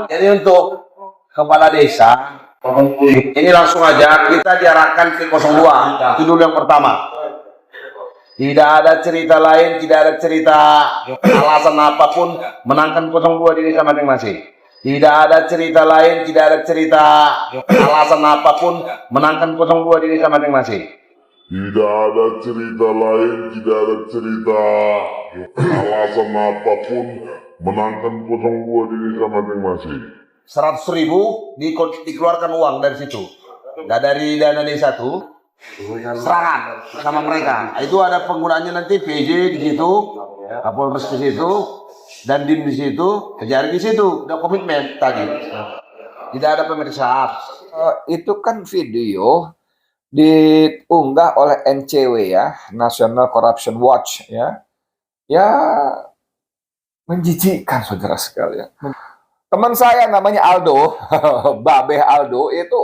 Jadi untuk kepala desa, ini langsung aja kita diarahkan ke 02. Itu dulu yang pertama. Tidak ada cerita lain, tidak ada cerita alasan apapun menangkan 02 di desa masing-masing. Tidak ada cerita lain, tidak ada cerita alasan apapun menangkan 02 di desa masing-masing. Tidak ada cerita lain, tidak ada cerita alasan apapun menangkan 02 di desa masing-masing. 100.000 dikeluarkan uang dari situ. Nggak dari dana desa tuh, serangan sama mereka. Itu ada penggunaannya nanti PJ di situ, Kapolres di situ, dan Dim di situ, Kejari di situ. Udah komitmen tadi. Tidak ada pemeriksaan. Itu kan video diunggah oleh NCW ya, National Corruption Watch ya. Ya menjijikkan saudara sekalian. Teman saya namanya Aldo, Babeh Aldo itu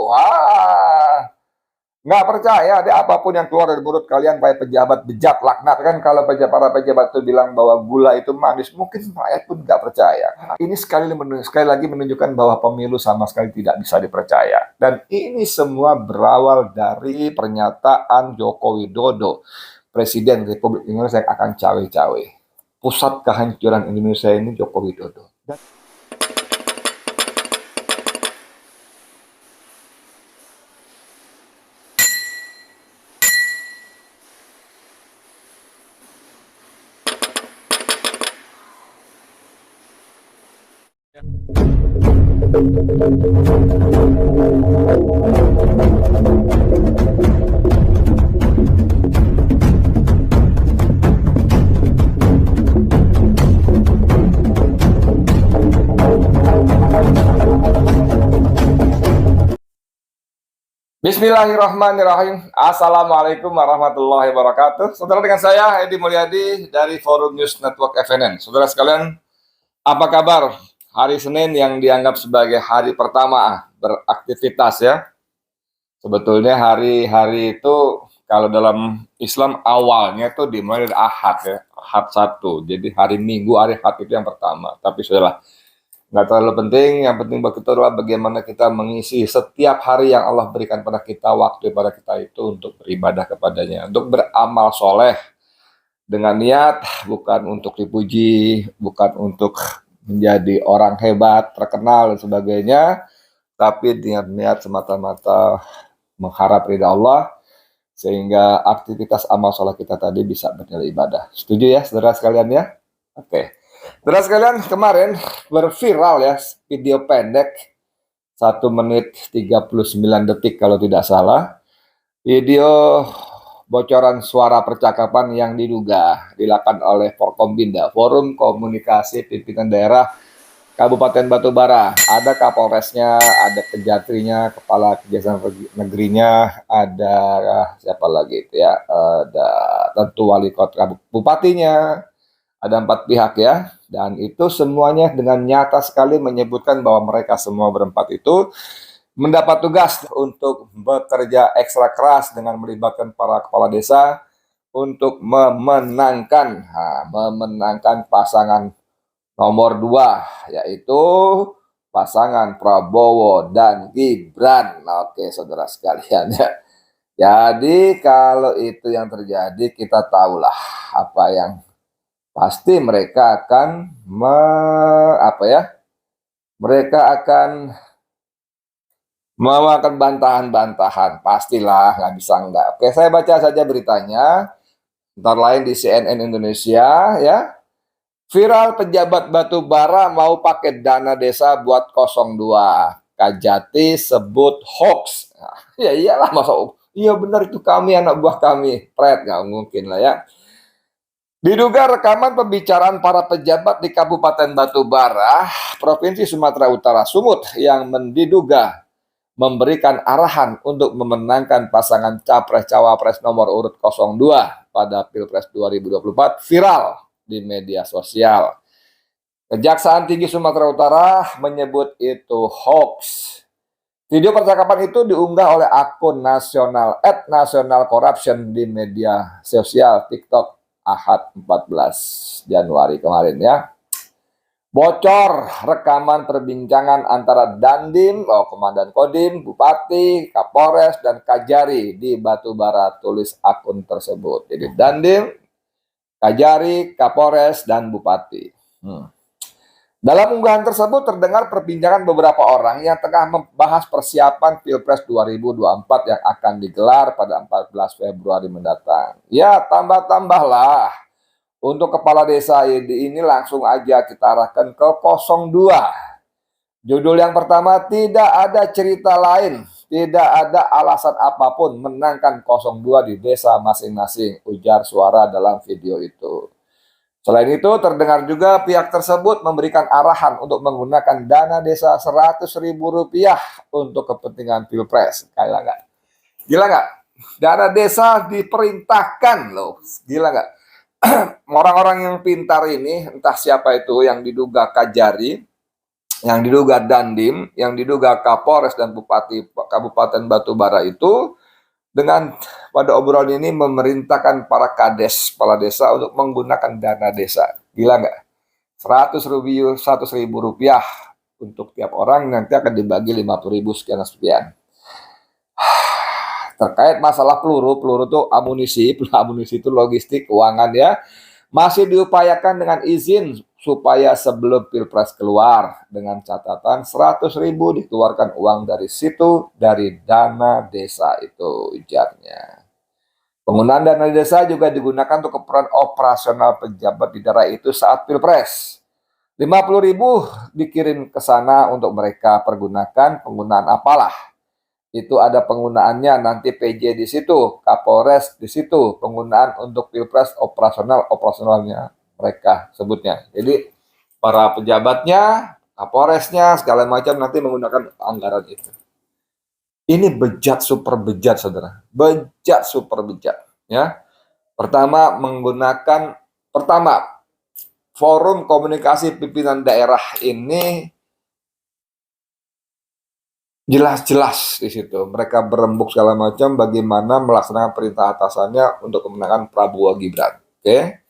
nggak percaya ada apapun yang keluar dari mulut kalian, kayak pejabat bejat laknat kan. Kalau para pejabat itu bilang bahwa gula itu manis, mungkin rakyat pun nggak percaya. Ini sekali lagi menunjukkan bahwa pemilu sama sekali tidak bisa dipercaya. Dan ini semua berawal dari pernyataan Joko Widodo, Presiden Republik Indonesia yang akan cawe-cawe. Pusat kehancuran Indonesia ini Joko Widodo. Bismillahirrahmanirrahim. Assalamualaikum warahmatullahi wabarakatuh. Saudara, dengan saya Edi Mulyadi dari Forum News Network FNN. Saudara sekalian, apa kabar? Hari Senin yang dianggap sebagai hari pertama beraktivitas ya. Sebetulnya hari-hari itu kalau dalam Islam awalnya itu dimulai dari Ahad ya, Ahad 1. Jadi hari Minggu, hari Ahad itu yang pertama. Tapi sudahlah, nggak terlalu penting. Yang penting bagi kita adalah bagaimana kita mengisi setiap hari yang Allah berikan pada kita, waktu pada kita itu untuk beribadah kepadanya, untuk beramal soleh dengan niat bukan untuk dipuji, bukan untuk menjadi orang hebat, terkenal dan sebagainya, tapi niat-niat semata-mata mengharap ridha Allah, sehingga aktivitas amal soleh kita tadi bisa bernilai ibadah. Setuju ya saudara sekalian ya? Oke. Saudara sekalian, kemarin berviral ya video pendek 1 menit 39 detik kalau tidak salah. Video bocoran suara percakapan yang diduga dilakukan oleh Forkombinda, Forum Komunikasi Pimpinan Daerah Kabupaten Batubara. Ada Kapolresnya, ada Kejatrinya, Kepala Kejaksaan Negerinya, ada siapa lagi itu ya? Ada tentu Wali Kota Bupatinya. Ada 4 pihak ya, dan itu semuanya dengan nyata sekali menyebutkan bahwa mereka semua berempat itu mendapat tugas untuk bekerja ekstra keras dengan melibatkan para kepala desa untuk memenangkan pasangan nomor 2, yaitu pasangan Prabowo dan Gibran. Oke saudara sekalian ya. Jadi kalau itu yang terjadi, kita tahulah apa yang pasti mereka akan mereka akan memakan bantahan-bantahan, pastilah, nggak bisa enggak. Oke, saya baca saja beritanya. Ntar lain di CNN Indonesia ya. Viral pejabat Batubara mau pakai dana desa buat 02. Kajati sebut hoax. Nah, ya iyalah, masa iya benar itu kami, anak buah kami. Pret, nggak mungkin lah ya. Diduga rekaman pembicaraan para pejabat di Kabupaten Batubara, Provinsi Sumatera Utara Sumut yang diduga memberikan arahan untuk memenangkan pasangan Capres-Cawapres nomor urut 02 pada Pilpres 2024 viral di media sosial. Kejaksaan Tinggi Sumatera Utara menyebut itu hoax. Video percakapan itu diunggah oleh akun nasional @nationalcorruption di media sosial TikTok Ahad 14 Januari kemarin ya. Bocor rekaman perbincangan antara Dandim, Komandan Kodim, Bupati, Kapolres, dan Kajari di Batubara, tulis akun tersebut. Jadi Dandim, Kajari, Kapolres, dan Bupati. Dalam unggahan tersebut terdengar perbincangan beberapa orang yang tengah membahas persiapan Pilpres 2024 yang akan digelar pada 14 Februari mendatang. Ya, tambah-tambahlah. Untuk kepala desa ini langsung aja kita arahkan ke 02. Judul yang pertama, tidak ada cerita lain, tidak ada alasan apapun menangkan 02 di desa masing-masing, ujar suara dalam video itu. Selain itu, terdengar juga pihak tersebut memberikan arahan untuk menggunakan dana desa Rp100.000 untuk kepentingan Pilpres. Gila nggak? Gila nggak? Dana desa diperintahkan loh. Gila nggak? Orang-orang yang pintar ini, entah siapa itu yang diduga Kajari, yang diduga Dandim, yang diduga Kapolres dan Bupati Kabupaten Batubara itu, dengan pada obrolan ini memerintahkan para kades, kepala desa untuk menggunakan dana desa. Gila nggak? Rp100.000 untuk tiap orang, nanti akan dibagi 50.000 sekian. Terkait masalah peluru itu amunisi itu logistik, keuangan ya, masih diupayakan dengan izin supaya sebelum Pilpres keluar, dengan catatan 100.000 dikeluarkan uang dari situ, dari dana desa itu, ujarnya. Penggunaan dana desa juga digunakan untuk keperluan operasional pejabat di daerah itu saat Pilpres. 50.000 dikirim ke sana untuk mereka pergunakan, penggunaan apalah. Itu ada penggunaannya, nanti PJ di situ, Kapolres di situ, penggunaan untuk Pilpres operasionalnya mereka sebutnya. Jadi para pejabatnya, Kapolresnya, segala macam nanti menggunakan anggaran itu. Ini bejat, super bejat, saudara. Bejat, super bejat. Ya. Pertama, forum komunikasi pimpinan daerah ini jelas-jelas di situ. Mereka berembuk segala macam bagaimana melaksanakan perintah atasannya untuk kemenangan Prabowo Gibran. Oke.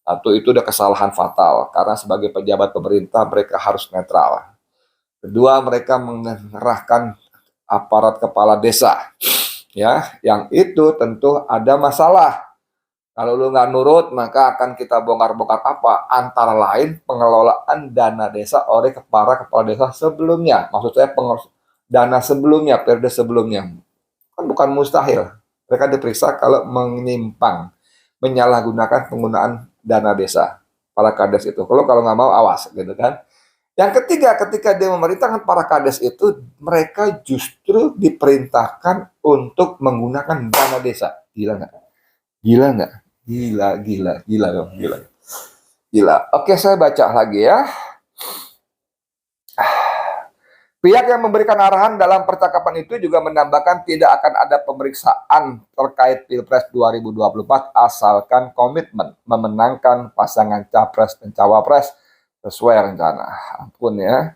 Satu, itu udah kesalahan fatal karena sebagai pejabat pemerintah mereka harus netral. Kedua, mereka mengerahkan aparat kepala desa. Ya, yang itu tentu ada masalah. Kalau lu nggak nurut, maka akan kita bongkar-bongkar apa? Antara lain pengelolaan dana desa oleh para kepala desa sebelumnya. Maksud saya dana sebelumnya, periode sebelumnya. Kan bukan mustahil. Mereka diperiksa kalau menyimpang, menyalahgunakan penggunaan dana desa para kades itu. Kalau nggak mau, awas, gitu kan. Yang ketiga, ketika dia memerintahkan para kades itu, mereka justru diperintahkan untuk menggunakan dana desa. Gila nggak? Gila nggak? Gila. Oke, saya baca lagi ya. Pihak yang memberikan arahan dalam percakapan itu juga menambahkan tidak akan ada pemeriksaan terkait Pilpres 2024 asalkan komitmen memenangkan pasangan Capres dan Cawapres sesuai rencana. Ampun ya.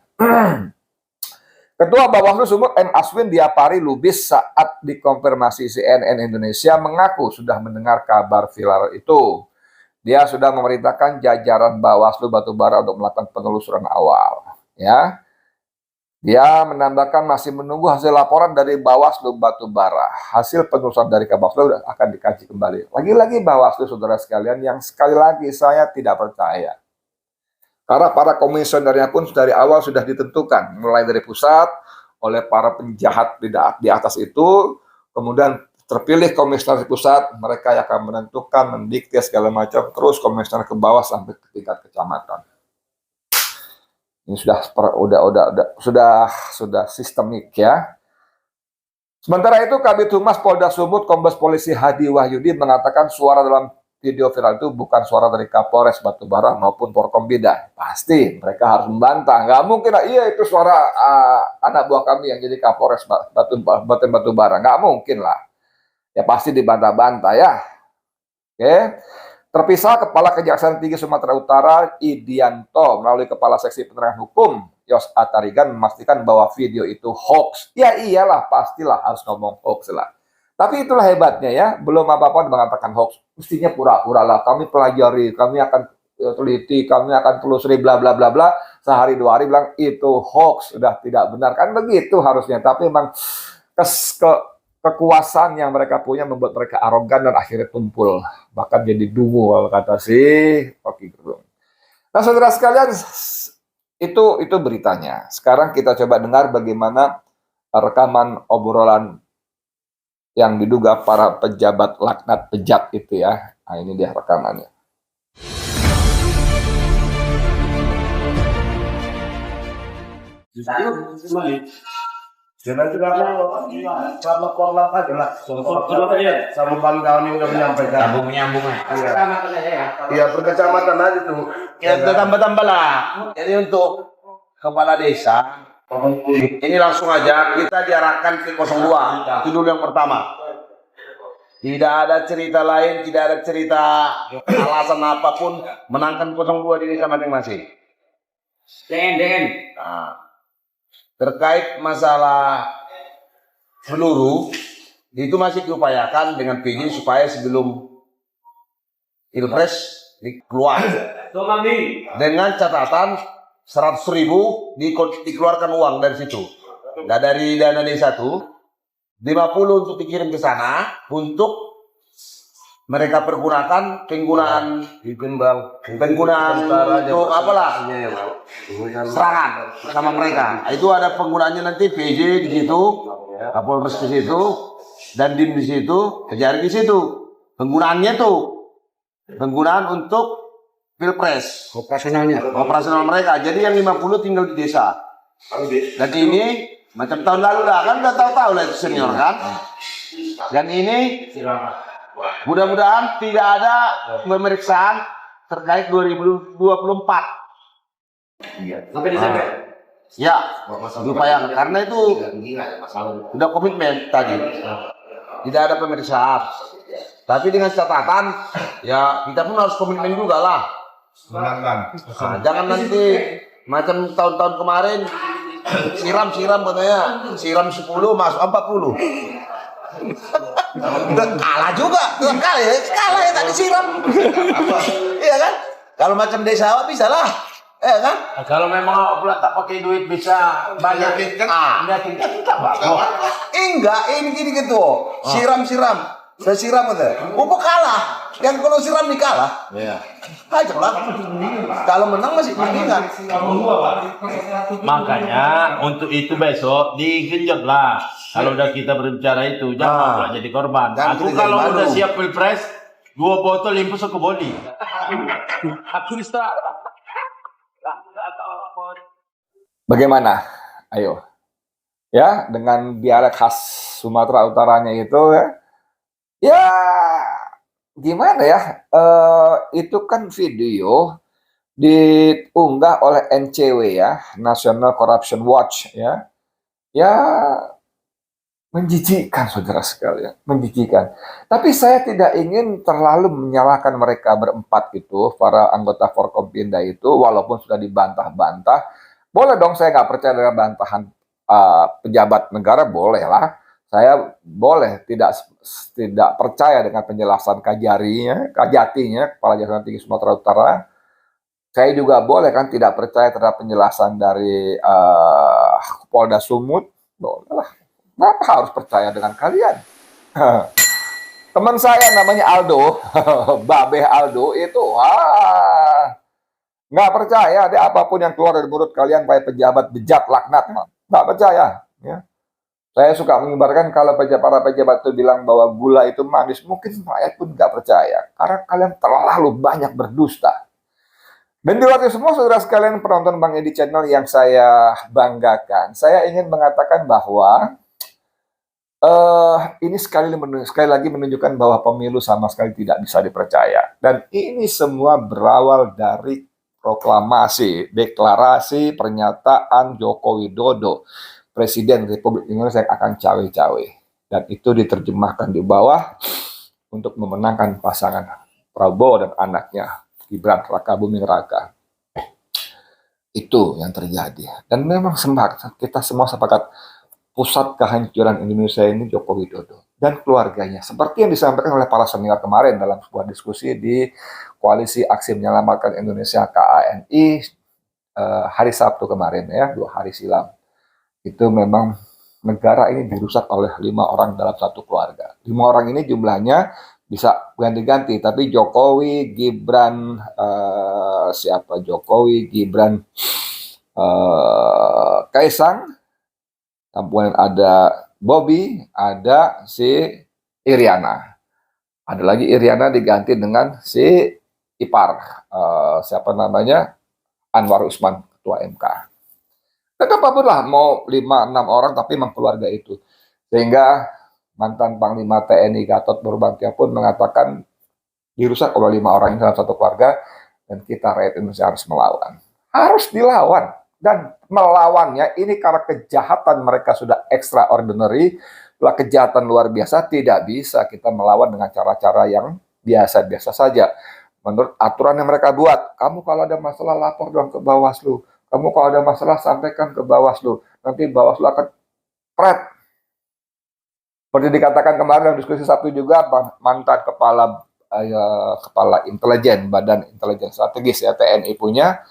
Ketua Bawaslu Sumut M. Aswin Diapari Lubis saat dikonfirmasi CNN Indonesia mengaku sudah mendengar kabar viral itu. Dia sudah memerintahkan jajaran Bawaslu Batubara untuk melakukan penelusuran awal. Ya. Dia menambahkan masih menunggu hasil laporan dari Bawaslu Batubara. Hasil penelusuran dari Bawaslu akan dikaji kembali. Lagi-lagi Bawaslu, saudara sekalian, yang sekali lagi saya tidak percaya. Karena para komisionernya pun dari awal sudah ditentukan, mulai dari pusat, oleh para penjahat di atas itu, kemudian terpilih komisioner di pusat, mereka yang akan menentukan, mendikte segala macam, terus komisioner ke bawah sampai ke tingkat kecamatan. Ini sudah sistemik ya. Sementara itu, Kabid Humas Polda Sumut, Kombes Polisi Hadi Wahyudi mengatakan suara dalam video viral itu bukan suara dari Kapolres Batubara maupun Forkombida. Pasti mereka harus membantah. Nggak mungkin lah, iya itu suara anak buah kami yang jadi Kapolres Batubara. Nggak mungkin lah. Ya pasti dibantah-bantah ya. Oke. Terpisah, Kepala Kejaksaan Tinggi Sumatera Utara Idianto melalui Kepala Seksi Penerangan Hukum Yos Atarigan memastikan bahwa video itu hoax. Ya iyalah, pastilah harus ngomong hoax lah. Tapi itulah hebatnya ya, belum apa-apa mengatakan hoax. Mestinya pura-pura lah, kami pelajari, kami akan teliti, kami akan telusuri bla bla bla bla, sehari 2 hari bilang itu hoax, sudah tidak benar, kan begitu harusnya. Tapi memang kekuasaan yang mereka punya membuat mereka arogan dan akhirnya tumpul, bahkan jadi dungu kalau kata si Rocky Gerung. Nah, saudara sekalian, itu beritanya. Sekarang kita coba dengar bagaimana rekaman obrolan yang diduga para pejabat laknat bejat itu ya. Nah, ini dia rekamannya. Jangan juga sama korlap aja lah. Sama kawan-kawan yang udah menyampaikan. Nyambung Iya, per kecamatan aja tuh. Ya, tambah-tambah lah. Ini untuk kepala desa. Ini langsung aja kita diarahkan ke 02. Itu dulu yang pertama. Tidak ada cerita lain, tidak ada cerita alasan apapun menangkan 02 di desa masing-masing. Nah, terkait masalah peluru itu masih diupayakan dengan PJ supaya sebelum Pilpres dikeluar dengan catatan 100.000 dikeluarkan uang dari situ. Nah, dari dana desa itu 50 untuk dikirim ke sana untuk mereka penggunaan untuk apalah serangan sama mereka. Itu ada penggunaannya nanti PJ di situ, Kapolres di situ, dan Dim di situ, Kejari di situ. Penggunaannya penggunaan untuk Pilpres. Operasional mereka. Jadi yang 50 tinggal di desa. Dan ini macam tahun lalu lah, kan udah tahu-tahu lah itu senior kan. Dan ini mudah-mudahan tidak ada pemeriksaan terkait 2024. Sampai Desember. Ya, diupayakan karena itu udah komitmen tadi. Tidak ada pemeriksaan. Tapi dengan catatan, ya kita pun harus komitmen juga lah. Nah, jangan nanti macam tahun-tahun kemarin siram katanya, siram 10 masuk 40. Udah kalah juga, kalah ya tadi siram. Iya kan? Kalau macam desa bisa lah, ya kan? Kalau memang pula tak pakai duit bisa banyak kan? Meyakinkan kita Enggak, ini gini gitu. Siram. Saya siram aja. Pupuk kalah. Yang kalau siram dikalah. Iya. Aja lah. Kalau menang masih mendingan. Makanya untuk itu besok digenjot lah. Kalau udah kita berbicara itu jangan pula jadi korban. Jangan Aku jadi kalau malu. udah siap pilpres 2 botol impus ke body. Bagaimana? Ayo. Ya, dengan dialek khas Sumatera Utaranya itu ya. Ya, gimana ya? Itu kan video diunggah oleh NCW ya, National Corruption Watch ya. Ya, menjijikkan saudara sekalian, menjijikkan. Tapi saya tidak ingin terlalu menyalahkan mereka berempat itu, para anggota Forkompinda itu, walaupun sudah dibantah-bantah. Boleh dong saya nggak percaya dengan bantahan pejabat negara, boleh lah. Saya boleh tidak percaya dengan penjelasan Kajatinya, Kepala Jajaran Tinggi Sumatera Utara. Saya juga boleh kan tidak percaya terhadap penjelasan dari Polda Sumut, boleh lah. Kenapa harus percaya dengan kalian? Teman saya namanya Aldo, Babeh Aldo itu, nggak percaya deh apapun yang keluar dari mulut kalian, kayak pejabat bejat laknat, nggak percaya. Ya. Saya suka mengibarkan kalau para pejabat itu bilang bahwa gula itu manis, mungkin rakyat pun nggak percaya, karena kalian terlalu banyak berdusta. Dan di luar itu semua, saudara sekalian penonton Bang Edi Channel yang saya banggakan, saya ingin mengatakan bahwa ini sekali lagi menunjukkan bahwa pemilu sama sekali tidak bisa dipercaya. Dan ini semua berawal dari proklamasi, deklarasi, pernyataan Joko Widodo, Presiden Republik Indonesia yang akan cawe-cawe. Dan itu diterjemahkan di bawah untuk memenangkan pasangan Prabowo dan anaknya, Gibran Rakabuming Raka. Itu yang terjadi. Dan memang kita semua sepakat, pusat kehancuran Indonesia ini Joko Widodo. dan keluarganya. Seperti yang disampaikan oleh para senior kemarin dalam sebuah diskusi di Koalisi Aksi Menyelamatkan Indonesia KANI hari Sabtu kemarin ya, 2 hari silam. Itu memang negara ini dirusak oleh 5 orang dalam satu keluarga. 5 orang ini jumlahnya bisa ganti-ganti, tapi Jokowi, Gibran, Jokowi, Gibran, Kaisang, kemudian ada Bobby, ada si Iriana. Ada lagi Iriana diganti dengan si ipar, Anwar Usman, Ketua MK. Dan apapun lah, mau 5-6 orang tapi memang keluarga itu. Sehingga mantan Panglima TNI Gatot Nurmantio pun mengatakan dirusak oleh 5 orang ini dalam satu keluarga dan kita rakyat Indonesia harus melawan. Harus dilawan. Dan melawannya ini karena kejahatan mereka sudah extraordinary, kejahatan luar biasa, tidak bisa kita melawan dengan cara-cara yang biasa-biasa saja. Menurut aturan yang mereka buat, kamu kalau ada masalah lapor dong ke Bawaslu. Kamu kalau ada masalah sampaikan ke Bawaslu. Nanti Bawaslu akan pret. Seperti dikatakan kemarin dalam diskusi Sabtu juga, mantan kepala intelijen, Badan Intelijen Strategis ya TNI punya,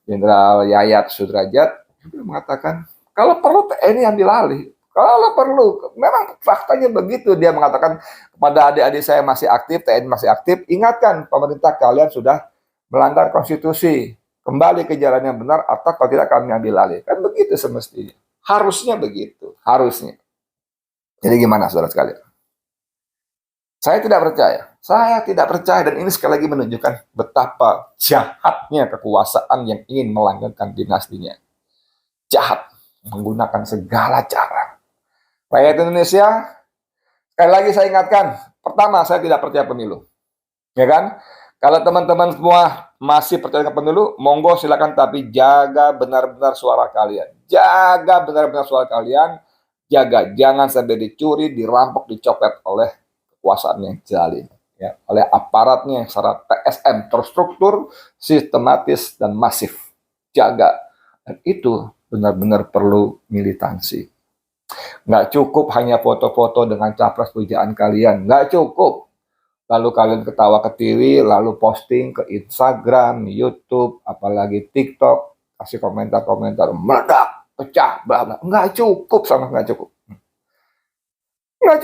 Jenderal Yayat Sudrajat, mengatakan kalau perlu TNI ambil alih. Kalau perlu, memang faktanya begitu. Dia mengatakan kepada adik-adik saya masih aktif, TNI masih aktif, ingatkan pemerintah kalian sudah melanggar konstitusi. Kembali ke jalan yang benar atau kalau tidak kami ambil alih. Kan begitu semestinya. Harusnya begitu. Harusnya. Jadi gimana saudara sekalian? Saya tidak percaya dan ini sekali lagi menunjukkan betapa jahatnya kekuasaan yang ingin melanggengkan dinastinya. Jahat, menggunakan segala cara. Rakyat Indonesia, sekali lagi saya ingatkan, pertama saya tidak percaya pemilu. Ya kan? Kalau teman-teman semua masih percaya dengan pemilu, monggo silakan, tapi jaga benar-benar suara kalian. Jaga benar-benar suara kalian, jaga, jangan sampai dicuri, dirampok, dicopet oleh kekuasaan yang zalim, ya, oleh aparatnya yang secara TSM terstruktur, sistematis dan masif. Jaga, dan itu benar-benar perlu militansi. Nggak cukup hanya foto-foto dengan capres pujaan kalian, nggak cukup. Lalu kalian ketawa ke TV, lalu posting ke Instagram, YouTube, apalagi TikTok, kasih komentar-komentar meledak, pecah, bla bla. Nggak cukup, sama nggak cukup. Nggak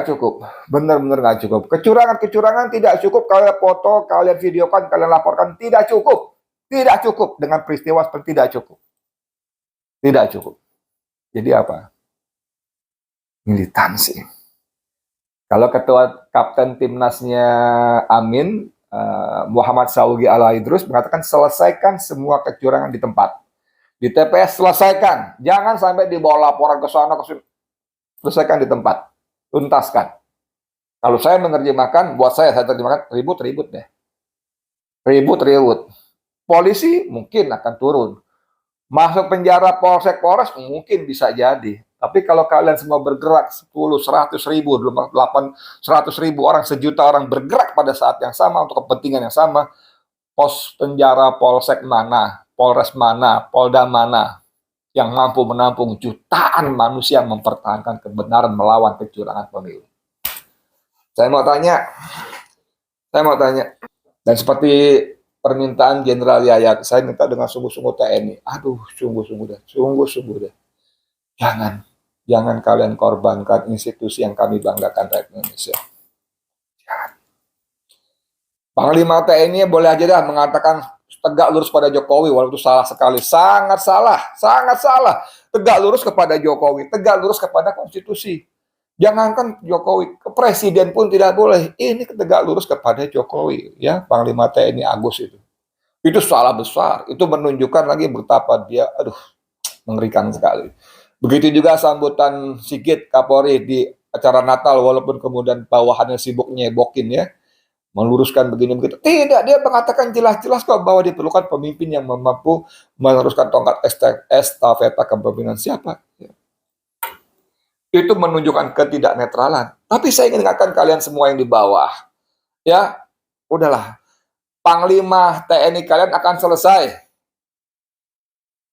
cukup, benar-benar nggak cukup. Kecurangan tidak cukup. Kalian foto, kalian videokan, kalian laporkan, tidak cukup. Tidak cukup dengan peristiwa seperti tidak cukup. Tidak cukup. Jadi apa? Militansi. Kalau ketua kapten timnasnya Amin, Muhammad Saugi Al-Idrus mengatakan selesaikan semua kecurangan di tempat. Di TPS selesaikan. Jangan sampai dibawa laporan ke sana, ke sini. Selesaikan di tempat, tuntaskan. Kalau saya menerjemahkan, buat saya terjemahkan ribut-ribut deh. Ribut-ribut. Polisi mungkin akan turun. Masuk penjara Polsek Polres mungkin bisa jadi. Tapi kalau kalian semua bergerak 10, 100 ribu, 100 ribu orang, 1 juta orang bergerak pada saat yang sama untuk kepentingan yang sama, pos penjara Polsek mana, Polres mana, Polda mana, yang mampu menampung jutaan manusia mempertahankan kebenaran melawan kecurangan pemilu. Saya mau tanya, dan seperti permintaan Jenderal Yayat, saya minta dengan sungguh-sungguh TNI, sungguh-sungguh deh, jangan kalian korbankan institusi yang kami banggakan rakyat Indonesia. Panglima TNI boleh aja dah mengatakan tegak lurus pada Jokowi, walaupun itu salah sekali, sangat salah. Tegak lurus kepada Jokowi, tegak lurus kepada konstitusi. Jangankan Jokowi, ke presiden pun tidak boleh. Ini tegak lurus kepada Jokowi, ya, Panglima TNI Agus itu. Itu salah besar. Itu menunjukkan lagi betapa dia, mengerikan sekali. Begitu juga sambutan Sigit Kapolri di acara Natal, walaupun kemudian bawahannya sibuk nyebokin ya, meluruskan begini begitu. Tidak, dia mengatakan jelas-jelas kok bahwa diperlukan pemimpin yang mampu meneruskan tongkat estafeta kepemimpinan siapa. Ya. Itu menunjukkan ketidaknetralan. Tapi saya ingin ingatkan kalian semua yang di bawah, ya, udahlah. Panglima TNI kalian akan selesai.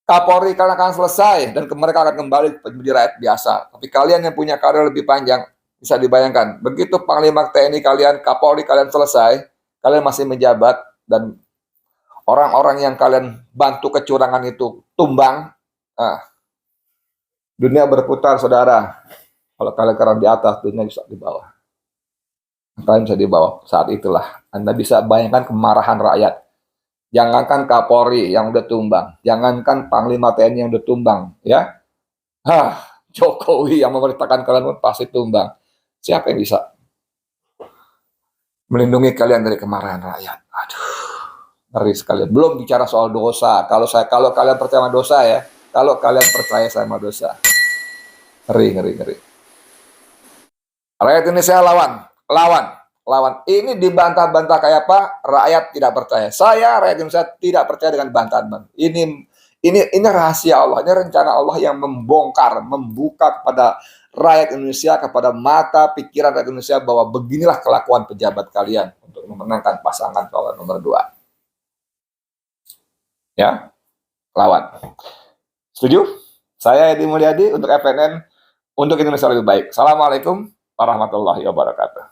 Kapolri kalian akan selesai dan mereka akan kembali menjadi rakyat biasa. Tapi kalian yang punya karir lebih panjang, Bisa dibayangkan, begitu Panglima TNI kalian, Kapolri kalian selesai, kalian masih menjabat, dan orang-orang yang kalian bantu kecurangan itu tumbang, dunia berputar, saudara. Kalau kalian sekarang di atas, dunia bisa di bawah. Kalian bisa di bawah. Saat itulah Anda bisa bayangkan kemarahan rakyat. Jangankan Kapolri yang udah tumbang, jangankan Panglima TNI yang udah tumbang, ya. Jokowi yang memerintahkan kalian pun pasti tumbang. Siapa yang bisa melindungi kalian dari kemarahan rakyat? Aduh, ngeri sekali. Belum bicara soal dosa. Kalau kalian percaya sama dosa ya, kalau kalian percaya sama dosa, ngeri. Rakyat Indonesia lawan. Ini dibantah-bantah kayak apa? Rakyat tidak percaya. Saya rakyat Indonesia tidak percaya dengan bantahan. Ini rahasia Allah, ini rencana Allah yang membuka kepada rakyat Indonesia, kepada mata pikiran rakyat Indonesia bahwa beginilah kelakuan pejabat kalian untuk memenangkan pasangan calon nomor 2. Ya, lawan. Setuju? Saya Edi Mulyadi untuk FNN, untuk Indonesia lebih baik. Assalamualaikum warahmatullahi wabarakatuh.